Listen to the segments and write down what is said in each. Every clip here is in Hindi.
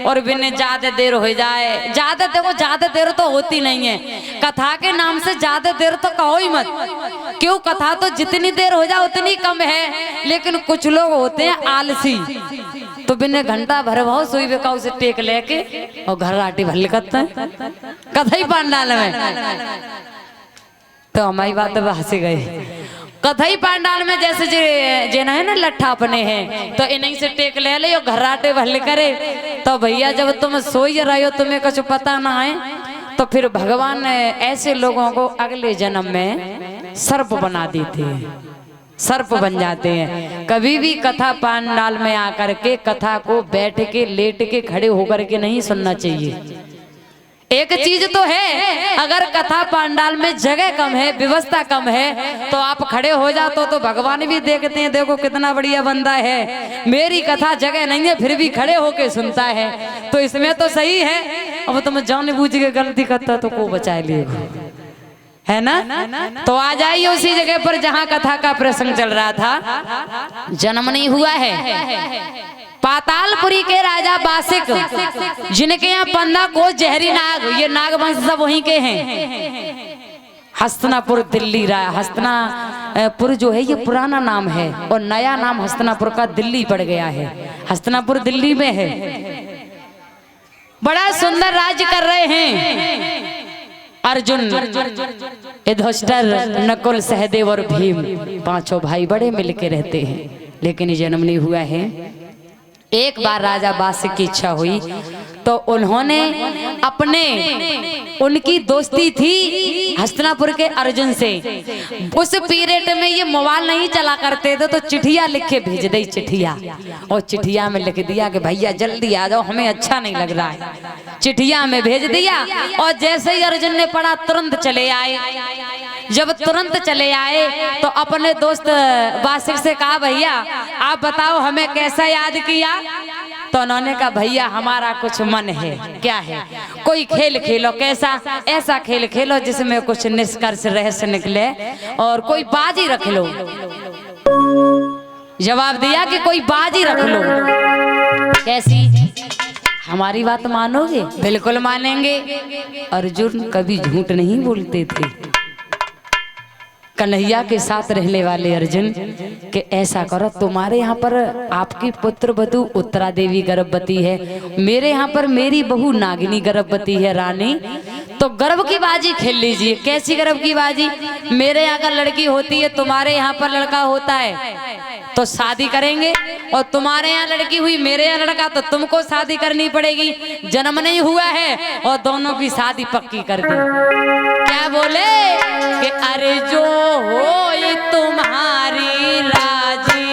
और बिन ज्यादा देर हो जाए। ज्यादा देखो, ज्यादा देर तो होती नहीं है, कथा के नाम से ज्यादा देर तो कहो ही मत। क्यों, कथा तो जितनी देर हो जाए उतनी कम है। लेकिन कुछ लोग होते हैं आलसी, तो बिना घंटा भर भाव सोई बेका उसे टेक लेके और घर राटी भल करते हैं कथा ही पंडाल में। तो हमारी बात तो हंसी गई। कथई पांडाल में जैसे जेना है ना लट्ठा अपने हैं, तो इन्हीं से टेक ले ले और घराटे भले करे। तो भैया जब तुम सोई रहे हो, तुम्हें कुछ पता ना है, तो फिर भगवान ऐसे लोगों को अगले जन्म में सर्प बना देते हैं, सर्प बन जाते हैं। कभी भी कथा पांडाल में आकर के कथा को बैठ के लेट के खड़े होकर के नहीं सुनना चाहिए। एक चीज तो है, अगर कथा पांडाल में जगह कम है, व्यवस्था कम है, तो आप खड़े हो जाते तो भगवान भी देखते हैं, देखो कितना बढ़िया बंदा है, मेरी कथा जगह नहीं है फिर भी खड़े होके सुनता है, तो इसमें तो सही है। अब तुम जानबूझ के गलती करता तो को बचा लिए, है ना। तो आ जाइए उसी जगह पर जहाँ कथा का प्रसंग चल रहा था। जन्म नहीं हुआ है पातालपुरी के राजा बासिक, जिनके यहाँ 15 कोस जहरी नाग, ये नागवंश सब वहीं के हैं। हस्तिनापुर दिल्ली, हस्तिनापुर जो है ये पुराना नाम है और नया नाम हस्तिनापुर का दिल्ली पड़ गया है। हस्तिनापुर दिल्ली में है। बड़ा सुंदर राज्य कर रहे हैं अर्जुन, युधिष्ठिर, नकुल, सहदेव और भीम, पांचों भाई बड़े मिलके रहते हैं। लेकिन जन्म नहीं हुआ है। एक बार राजा बासिक की इच्छा हुई तो उन्होंने अपने, उनकी दोस्ती थी हस्तिनापुर के अर्जुन से। उस पीरियड में ये मोबाइल नहीं चला करते थे, तो चिट्ठिया लिख के भेज दी, चिट्ठिया, और चिट्ठिया में लिख दिया कि भैया जल्दी आ जाओ, हमें अच्छा नहीं लग रहा है। चिट्ठिया में भेज दिया और जैसे ही अर्जुन ने पढ़ा तुरंत चले आए। जब तुरंत चले आए तो अपने दोस्त बासिक से कहा, भैया आप बताओ हमें कैसा याद किया। तो उन्होंने कहा, भैया हमारा कुछ मन है। क्या है? कोई खेल खेलो। कैसा? ऐसा खेल खेलो जिसमें कुछ निष्कर्ष रहस्य निकले, और कोई बाजी रख लो। जवाब दिया कि कोई बाजी रख लो। कैसी? हमारी बात मानोगे? बिल्कुल मानेंगे। अर्जुन कभी झूठ नहीं बोलते थे। कन्हैया के साथ रहने वाले अर्जुन कि ऐसा करो, तुम्हारे यहाँ पर आपकी पुत्र वधू उत्तरा देवी गर्भवती है, मेरे यहाँ पर मेरी बहू नागिनी गर्भवती है रानी, तो गर्भ की बाजी खेल लीजिए। कैसी गर्भ की बाजी? मेरे यहाँ का लड़की होती है, तुम्हारे यहाँ पर लड़का होता है, तो शादी करेंगे, और तुम्हारे यहाँ लड़की हुई, मेरे यहाँ लड़का, तो तुमको शादी करनी पड़ेगी। जन्म नहीं हुआ है और दोनों की शादी पक्की कर दी। क्या बोले कि अरे जो होई तुम्हारी राजी,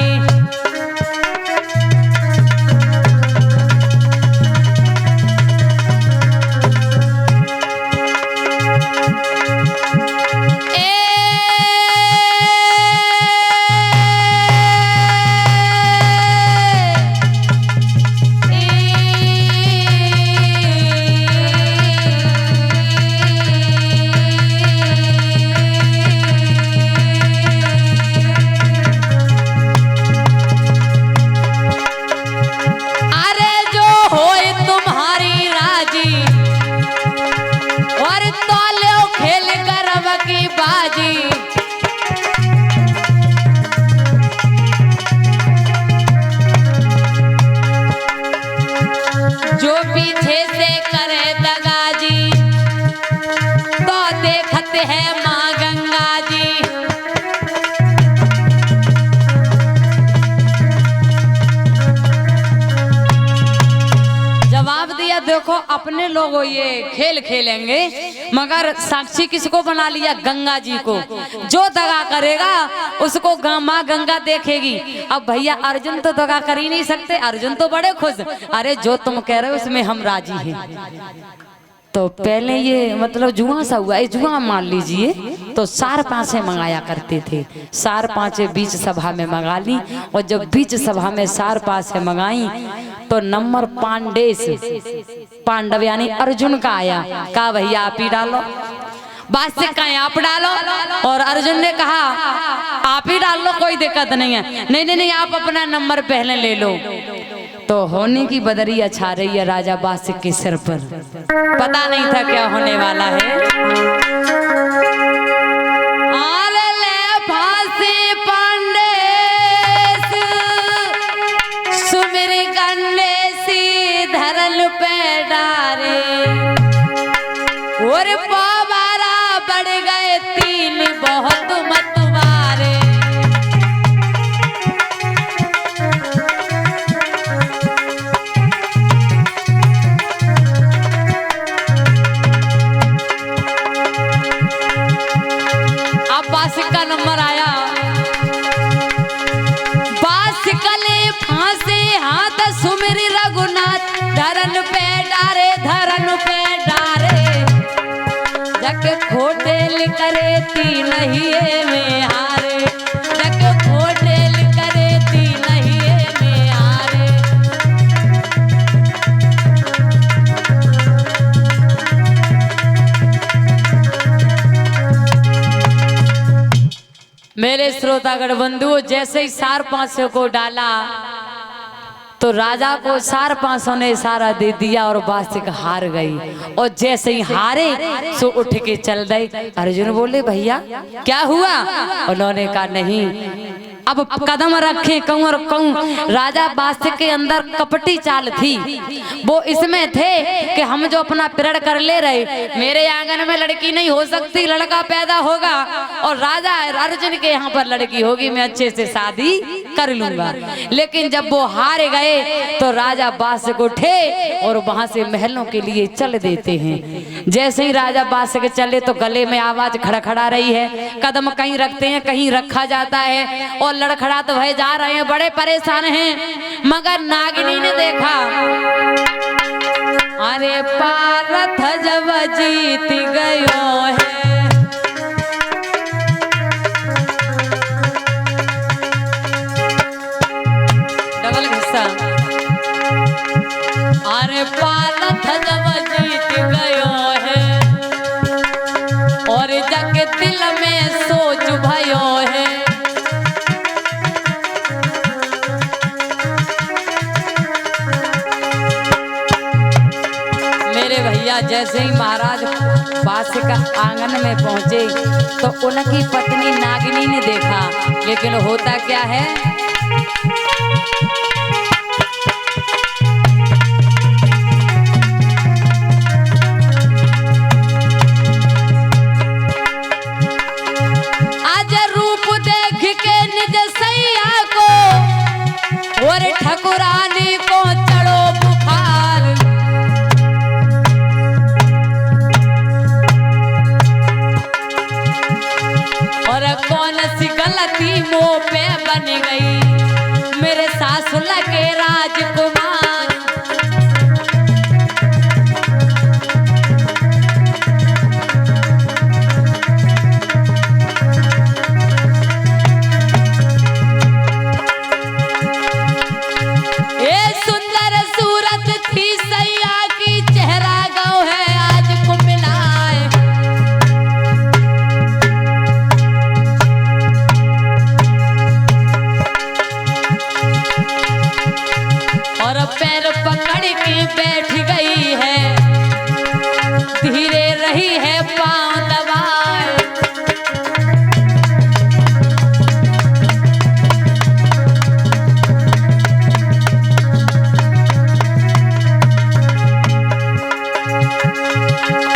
जो पीछे से करे दगाजी, तो देखते हैं माँ गंगा जी। जवाब दिया, देखो अपने लोग ये खेल खेलेंगे, मगर साक्षी किसको बना लिया? गंगा जी को। जो दगा करेगा उसको माँ गंगा देखेगी। अब भैया अर्जुन तो दगा कर ही नहीं सकते, अर्जुन तो बड़े खुश, अरे जो तुम कह रहे हो उसमें हम राजी हैं। तो पहले ये मतलब जुआ सा हुआ, जुआ मान लीजिए, तो 4 पांचें मंगाया करते थे। 4 पांचें बीच सभा में मंगा ली, और जब बीच सभा में 4 पांचें मंगाई तो नंबर पांडेस, पांडव यानी अर्जुन का आया। कहा भैया आप ही डालो। बादशाह का आप डालो, और अर्जुन ने कहा आप ही डाल लो, कोई दिक्कत नहीं है। नहीं नहीं नहीं, आप अपना नंबर पहले ले लो। तो होने की बदरिया छा रही है राजा बासिक के सिर पर। पता नहीं था क्या होने वाला है। सुमिर गन्ने सी धरल पे डारे और पावारा बढ़ गए तीन बहुत मतवारे। अब बासिक का नंबर आया। बासिकले फांसे हाथ सुमिर रघुनाथ धरन पे डारे धरन पे डारे। जग खोटेल करे ती नहीं में हारे जग खोटेल करे ती नहीं में हारे। मेरे श्रोतागण बंधुओं, जैसे ही सार पांचों को डाला तो राजा को सार पांचों ने इशारा दे दिया और बासिक हार गई। और जैसे ही हारे सो उठ के चल गए। अर्जुन बोले भैया क्या हुआ? उन्होंने कहा नहीं, अब कदम रखे कहूं और कहूं। राजा बासिक के अंदर कपटी चाल थी। वो इसमें थे कि हम जो अपना प्रण कर ले रहे, मेरे आंगन में लड़की नहीं हो सकती, लड़का पैदा होगा और राजा अर्जुन के यहाँ पर लड़की होगी, मैं अच्छे से शादी कर लूंगा। लेकिन जब वो हार गए तो राजा बासिक उठे और वहां से महलों के लिए चल देते हैं। जैसे ही राजा बासिक चले तो गले में आवाज खड़खड़ा रही है। कदम कहीं रखते हैं कहीं रखा जाता है और लड़खड़ा तो भय जा रहे हैं, बड़े परेशान हैं। मगर नागिनी ने देखा, अरे पारथ जब जीत गयो है। डबल हिस्सा। अरे पारथ जब जीत गयो है और जग दिल में सोच भयो है। भैया जैसे ही महाराज बासिक आंगन में पहुंचे तो उनकी पत्नी नागिनी ने देखा। लेकिन होता क्या है, आज रूप देख के निज सैया को और ठकुरानी को चढ़ो बुखार। और कौन सी गलती मुंह पे बन गई, मेरे सासुल के राजकुमार। ये सुंदर सूरत थी सैया की, चेहरा गौ है आज को मिलाए। और पैर पकड़ के बैठ गई है, धीरे रही है पांव दबाए।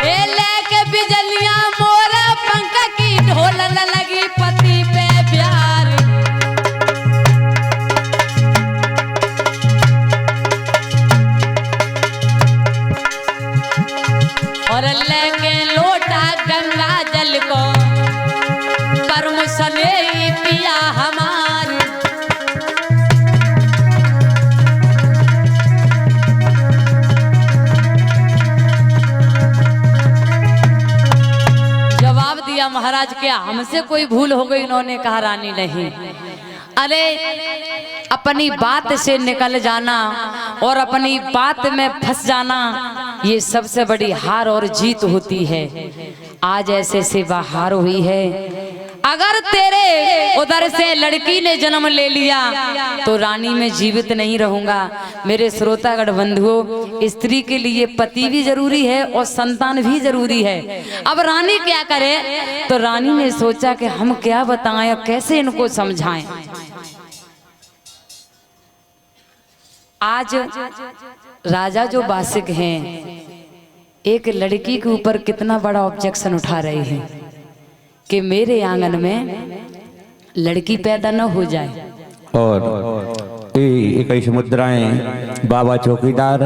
ए लेके बिजलियां मोर पंख की ढोलन लगी पति पे प्यार। और लेके लोटा गंगा जल को परमिशन पिया हमार। जवाब दिया महाराज क्या हमसे कोई भूल हो गई? इन्होंने कहा रानी नहीं, अरे अपनी बात से निकल जाना और अपनी बात में फंस जाना ये सबसे बड़ी हार और जीत होती है। आज ऐसे से हार हुई है। अगर तेरे उधर से लड़की ने जन्म ले लिया तो रानी में जीवित नहीं रहूंगा। मेरे श्रोतागण बंधुओं, स्त्री के लिए पति भी जरूरी है और संतान भी जरूरी है। अब रानी क्या करे, तो रानी ने सोचा कि हम क्या बताएं, कैसे इनको समझाएं। आज राजा जो बासिक हैं, एक लड़की के ऊपर कितना बड़ा ऑब्जेक्शन उठा रहे हैं कि मेरे आंगन में लड़की पैदा न हो जाए। और 21 मुद्राएं बाबा चौकीदार